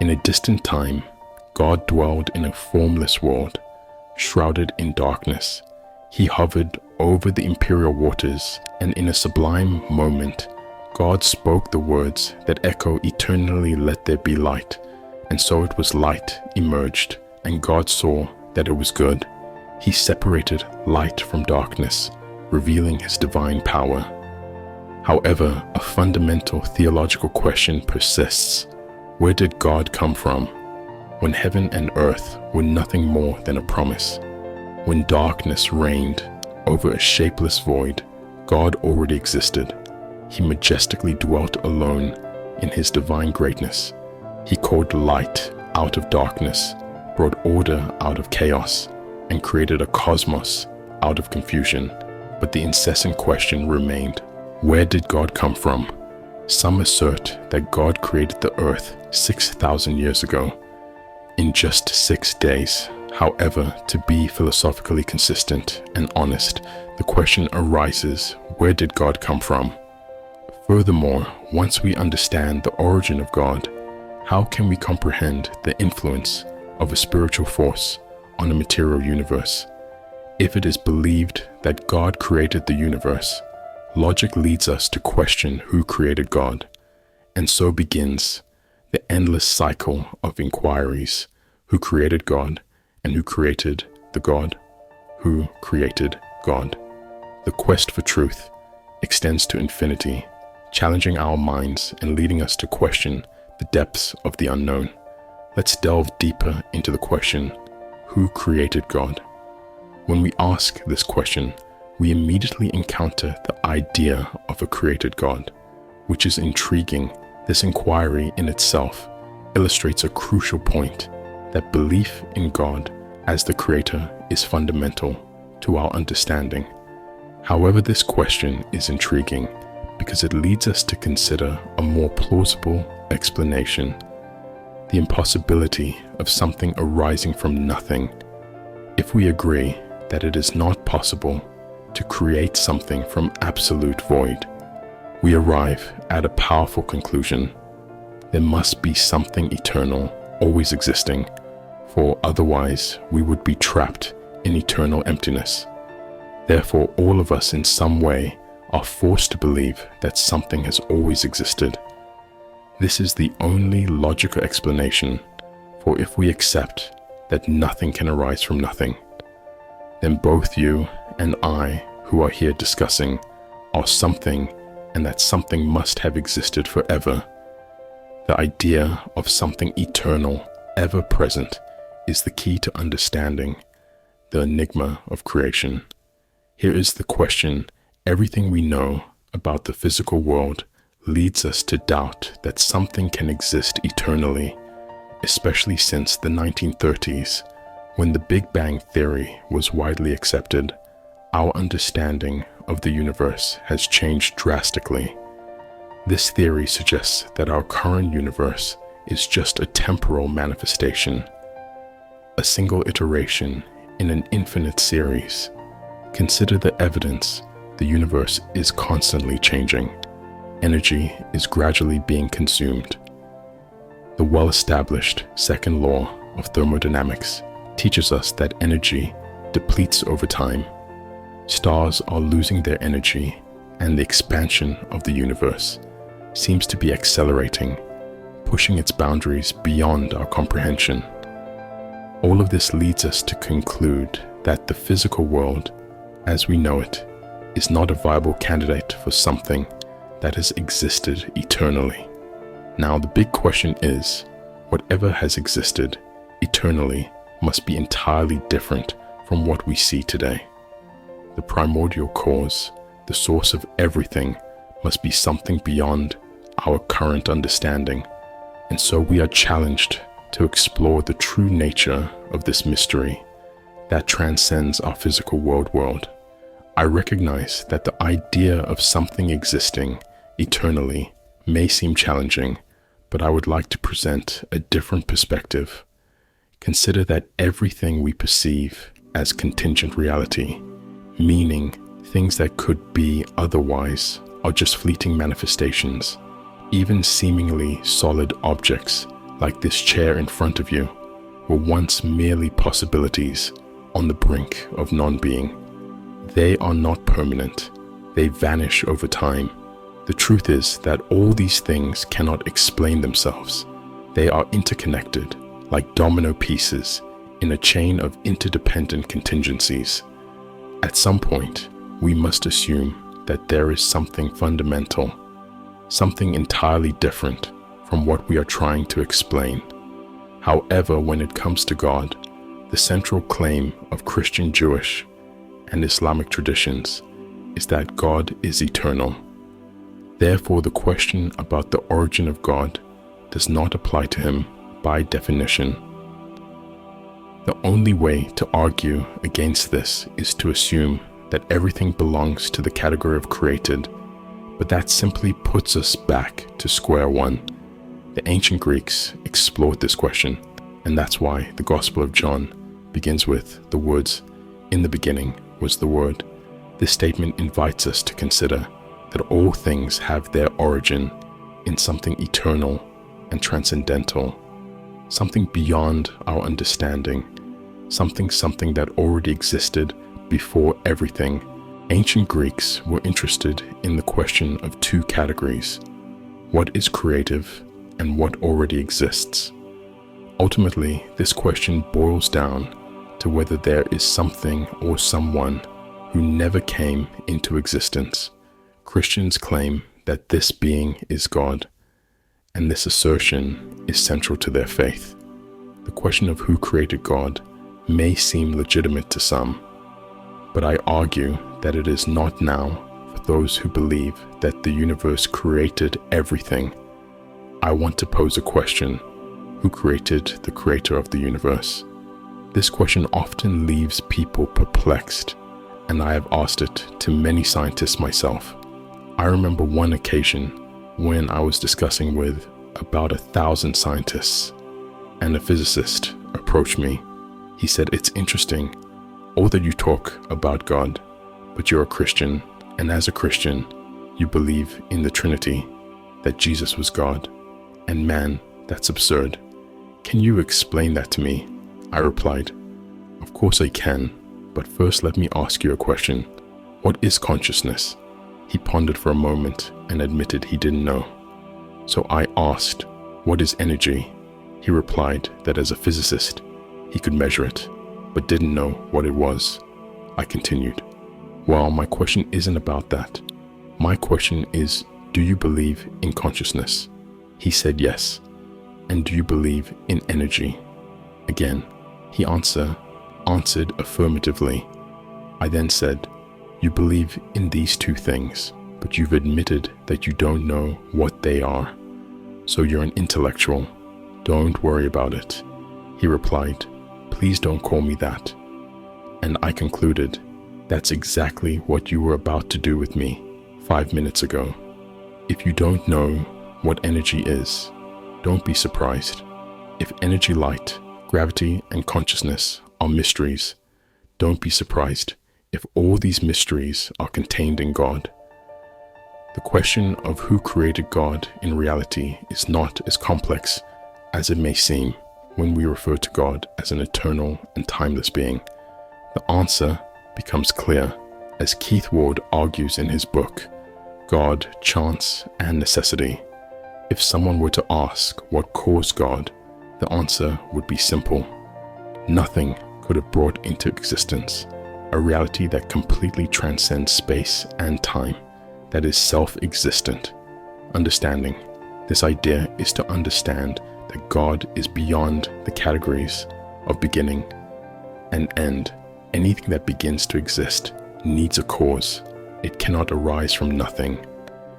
In a distant time, God dwelled in a formless world, shrouded in darkness. He hovered over the imperial waters, and in a sublime moment, God spoke the words that echo eternally, "Let there be light." And so it was. Light emerged, and God saw that it was good. He separated light from darkness, revealing his divine power. However, a fundamental theological question persists. Where did God come from? When heaven and earth were nothing more than a promise, when darkness reigned over a shapeless void, God already existed. He majestically dwelt alone in his divine greatness. He called light out of darkness, brought order out of chaos, and created a cosmos out of confusion. But the incessant question remained, where did God come from? Some assert that God created the earth 6,000 years ago, in just 6 days. However, to be philosophically consistent and honest, the question arises, where did God come from? Furthermore, once we understand the origin of God, how can we comprehend the influence of a spiritual force on a material universe? If it is believed that God created the universe, logic leads us to question who created God, and so begins the endless cycle of inquiries. Who created God, and who created the God? Who created God? The quest for truth extends to infinity, challenging our minds and leading us to question the depths of the unknown. Let's delve deeper into the question, who created God? When we ask this question, we immediately encounter the idea of a created God, which is intriguing. This inquiry in itself illustrates a crucial point, that belief in God as the creator is fundamental to our understanding. However, this question is intriguing because it leads us to consider a more plausible explanation, the impossibility of something arising from nothing. If we agree that it is not possible to create something from absolute void, we arrive at a powerful conclusion. There must be something eternal, always existing, for otherwise we would be trapped in eternal emptiness. Therefore, all of us in some way are forced to believe that something has always existed. This is the only logical explanation, for if we accept that nothing can arise from nothing, then both you and I, who are here discussing, are something, and that something must have existed forever. The idea of something eternal, ever present, is the key to understanding the enigma of creation. Here is the question: everything we know about the physical world leads us to doubt that something can exist eternally, especially since the 1930s, when the Big Bang Theory was widely accepted. Our understanding of the universe has changed drastically. This theory suggests that our current universe is just a temporal manifestation, a single iteration in an infinite series. Consider the evidence. The universe is constantly changing. Energy is gradually being consumed. The well-established second law of thermodynamics teaches us that energy depletes over time. Stars are losing their energy, and the expansion of the universe seems to be accelerating, pushing its boundaries beyond our comprehension. All of this leads us to conclude that the physical world, as we know it, is not a viable candidate for something that has existed eternally. Now, the big question is, whatever has existed eternally must be entirely different from what we see today. The primordial cause, the source of everything, must be something beyond our current understanding. And so we are challenged to explore the true nature of this mystery that transcends our physical world. I recognize that the idea of something existing eternally may seem challenging, but I would like to present a different perspective. Consider that everything we perceive as contingent reality, meaning things that could be otherwise, are just fleeting manifestations. Even seemingly solid objects like this chair in front of you, were once merely possibilities on the brink of non-being. They are not permanent. They vanish over time. The truth is that all these things cannot explain themselves. They are interconnected, like domino pieces in a chain of interdependent contingencies. At some point, we must assume that there is something fundamental, something entirely different from what we are trying to explain. However, when it comes to God, the central claim of Christian, Jewish, and Islamic traditions is that God is eternal. Therefore, the question about the origin of God does not apply to him by definition. The only way to argue against this is to assume that everything belongs to the category of created, but that simply puts us back to square one. The ancient Greeks explored this question, and that's why the Gospel of John begins with the words, "In the beginning was the Word." This statement invites us to consider that all things have their origin in something eternal and transcendental, something beyond our understanding, something that already existed before everything. Ancient Greeks were interested in the question of two categories: what is creative and what already exists. Ultimately, this question boils down to whether there is something or someone who never came into existence. Christians claim that this being is God, and this assertion is central to their faith. The question of who created God may seem legitimate to some, but I argue that it is not now for those who believe that the universe created everything. I want to pose a question: who created the creator of the universe? This question often leaves people perplexed, and I have asked it to many scientists myself. I remember one occasion when I was discussing with about 1,000 scientists, and a physicist approached me. He said, "It's interesting, all that you talk about God, but you're a Christian, and as a Christian, you believe in the Trinity, that Jesus was God, and man, that's absurd. Can you explain that to me?" I replied, "Of course I can, but first let me ask you a question. What is consciousness?" He pondered for a moment and admitted he didn't know. So I asked, "What is energy?" He replied that as a physicist, he could measure it, but didn't know what it was. I continued, "Well, my question isn't about that. My question is, do you believe in consciousness?" He said yes. "And do you believe in energy?" Again, he answered affirmatively. I then said, "You believe in these two things, but you've admitted that you don't know what they are. So you're an intellectual. Don't worry about it." He replied, "Please don't call me that." And I concluded, that's exactly what you were about to do with me 5 minutes ago. If you don't know what energy is, don't be surprised. If energy, light, gravity, and consciousness are mysteries, don't be surprised if all these mysteries are contained in God. The question of who created God in reality is not as complex as it may seem when we refer to God as an eternal and timeless being. The answer becomes clear as Keith Ward argues in his book, God, Chance, and Necessity. If someone were to ask what caused God, the answer would be simple. Nothing could have brought into existence a reality that completely transcends space and time, that is self-existent. Understanding this idea is to understand that God is beyond the categories of beginning and end. Anything that begins to exist needs a cause. It cannot arise from nothing.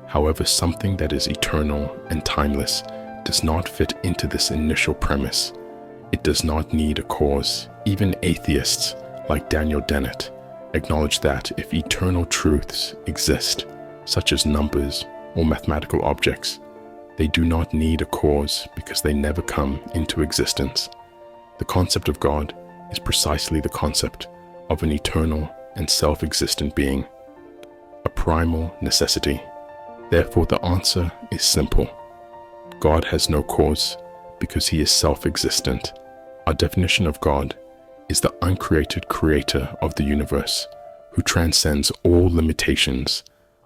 However, something that is eternal and timeless does not fit into this initial premise. It does not need a cause. Even atheists like Daniel Dennett acknowledge that if eternal truths exist, such as numbers or mathematical objects, they do not need a cause because they never come into existence. The concept of God is precisely the concept of an eternal and self-existent being, a primal necessity. Therefore, the answer is simple. God has no cause, because he is self-existent. Our definition of God is the uncreated creator of the universe, who transcends all limitations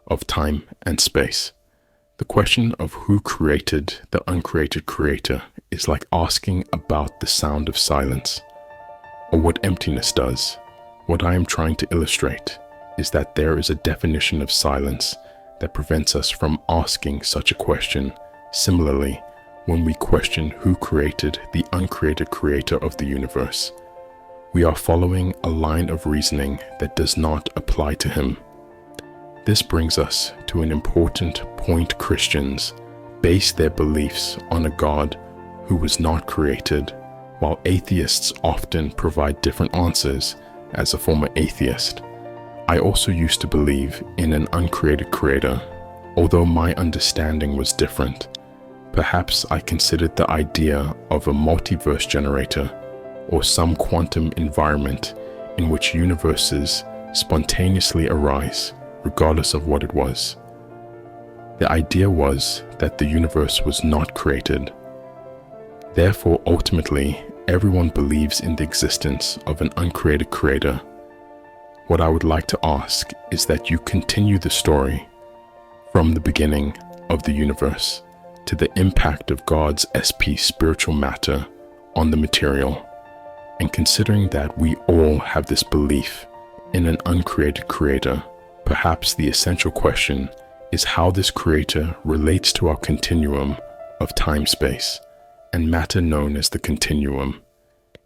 of time and space. The question of who created the uncreated creator is like asking about the sound of silence, or what emptiness does. What I am trying to illustrate is that there is a definition of silence that prevents us from asking such a question. Similarly, when we question who created the uncreated creator of the universe, we are following a line of reasoning that does not apply to him. This brings us to an important point. Christians base their beliefs on a God who was not created, while atheists often provide different answers. As a former atheist, I also used to believe in an uncreated creator, although my understanding was different. Perhaps I considered the idea of a multiverse generator or some quantum environment in which universes spontaneously arise, regardless of what it was. The idea was that the universe was not created. Therefore, ultimately, everyone believes in the existence of an uncreated creator. What I would like to ask is that you continue the story from the beginning of the universe to the impact of God's spiritual matter on the material, and considering that we all have this belief in an uncreated creator, perhaps the essential question is how this creator relates to our continuum of time-space and matter known as the continuum.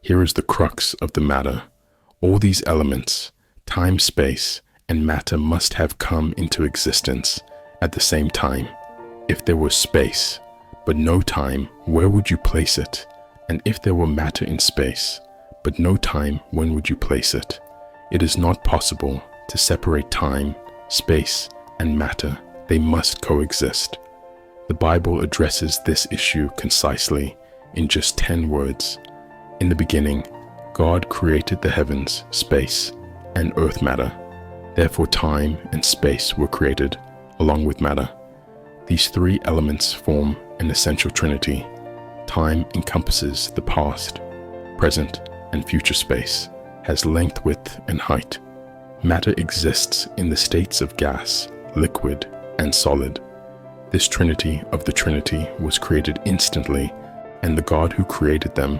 Here is the crux of the matter. All these elements, time, space, and matter must have come into existence at the same time. If there was space, but no time, where would you place it? And if there were matter in space, but no time, when would you place it? It is not possible to separate time, space, and matter. They must coexist. The Bible addresses this issue concisely in just 10 words. In the beginning, God created the heavens, space, and earth matter. Therefore, time and space were created along with matter. These three elements form an essential trinity. Time encompasses the past, present, and future space, has length, width, and height. Matter exists in the states of gas, liquid, and solid. This trinity of the Trinity was created instantly, and the God who created them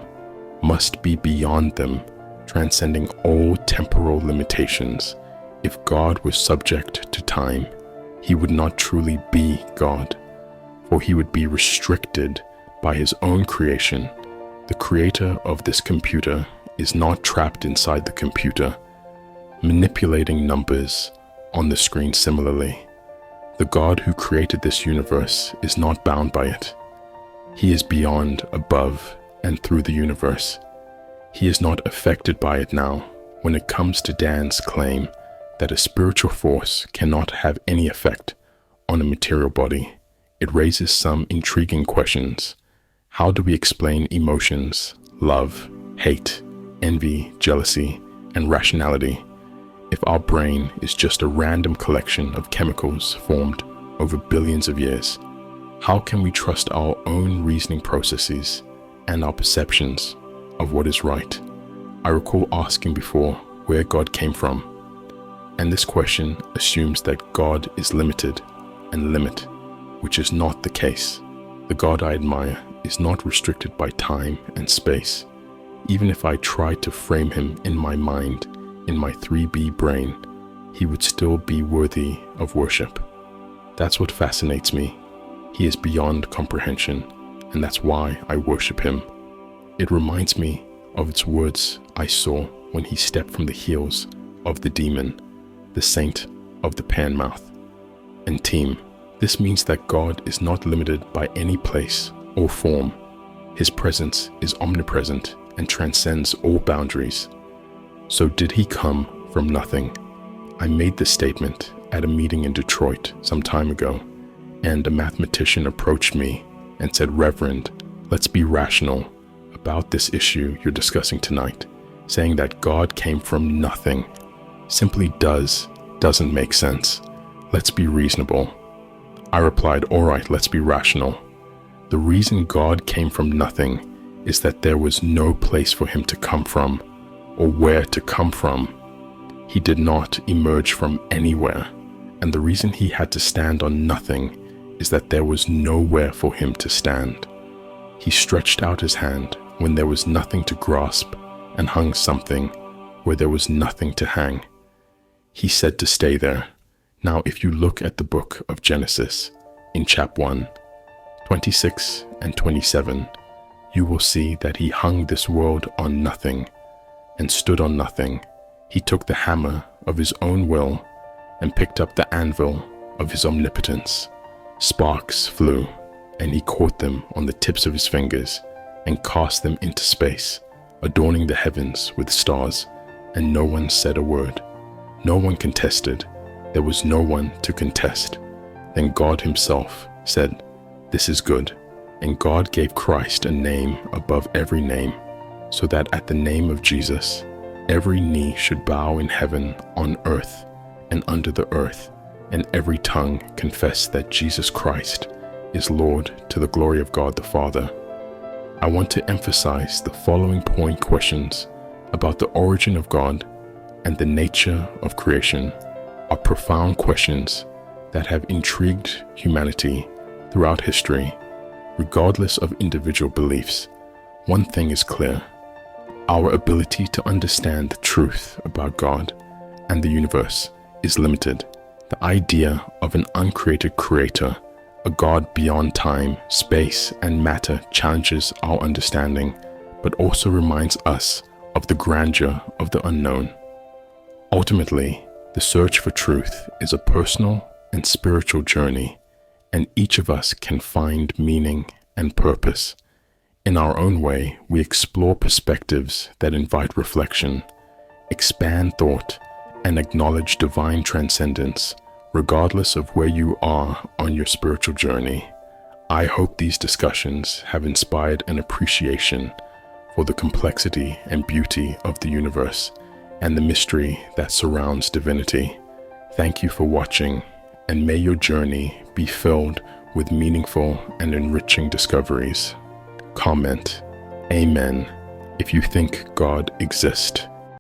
must be beyond them, transcending all temporal limitations. If God was subject to time, he would not truly be God, for he would be restricted by his own creation. The creator of this computer is not trapped inside the computer, manipulating numbers on the screen. Similarly, the God who created this universe is not bound by it. He is beyond, above, and through the universe. He is not affected by it now. When it comes to Dan's claim that a spiritual force cannot have any effect on a material body, it raises some intriguing questions. How do we explain emotions, love, hate, envy, jealousy, and rationality if our brain is just a random collection of chemicals formed over billions of years? How can we trust our own reasoning processes and our perceptions of what is right? I recall asking before where God came from, and this question assumes that God is limited and limit, which is not the case. The God I admire is not restricted by time and space. Even if I tried to frame him in my mind, in my 3B brain, he would still be worthy of worship. That's what fascinates me. He is beyond comprehension, and that's why I worship him. It reminds me of its words I saw when he stepped from the heels of the demon, the saint of the pan mouth. And team, this means that God is not limited by any place or form. His presence is omnipresent and transcends all boundaries. So did he come from nothing? I made this statement at a meeting in Detroit some time ago, and a mathematician approached me and said, "Reverend, let's be rational about this issue you're discussing tonight. Saying that God came from nothing simply doesn't make sense. Let's be reasonable." I replied, "All right, let's be rational. The reason God came from nothing is that there was no place for him to come from or where to come from. He did not emerge from anywhere, and the reason he had to stand on nothing is that there was nowhere for him to stand. He stretched out his hand when there was nothing to grasp and hung something where there was nothing to hang. He said to stay there. Now, if you look at the book of Genesis in chapter 1, 26 and 27, you will see that he hung this world on nothing and stood on nothing. He took the hammer of his own will and picked up the anvil of his omnipotence. Sparks flew, and he caught them on the tips of his fingers and cast them into space, adorning the heavens with stars, and no one said a word. No one contested. There was no one to contest. Then God himself said, "This is good." And God gave Christ a name above every name, so that at the name of Jesus, every knee should bow in heaven, on earth, and under the earth, and every tongue confess that Jesus Christ is Lord, to the glory of God the Father. I want to emphasize the following point questions about the origin of God and the nature of creation are profound questions that have intrigued humanity throughout history, regardless of individual beliefs. One thing is clear: our ability to understand the truth about God and the universe is limited. The idea of an uncreated creator, a God beyond time, space, and matter challenges our understanding, but also reminds us of the grandeur of the unknown. Ultimately, the search for truth is a personal and spiritual journey, and each of us can find meaning and purpose. In our own way, we explore perspectives that invite reflection, expand thought, and acknowledge divine transcendence, regardless of where you are on your spiritual journey. I hope these discussions have inspired an appreciation for the complexity and beauty of the universe and the mystery that surrounds divinity. Thank you for watching, and may your journey be filled with meaningful and enriching discoveries. Comment, Amen, if you think God exists.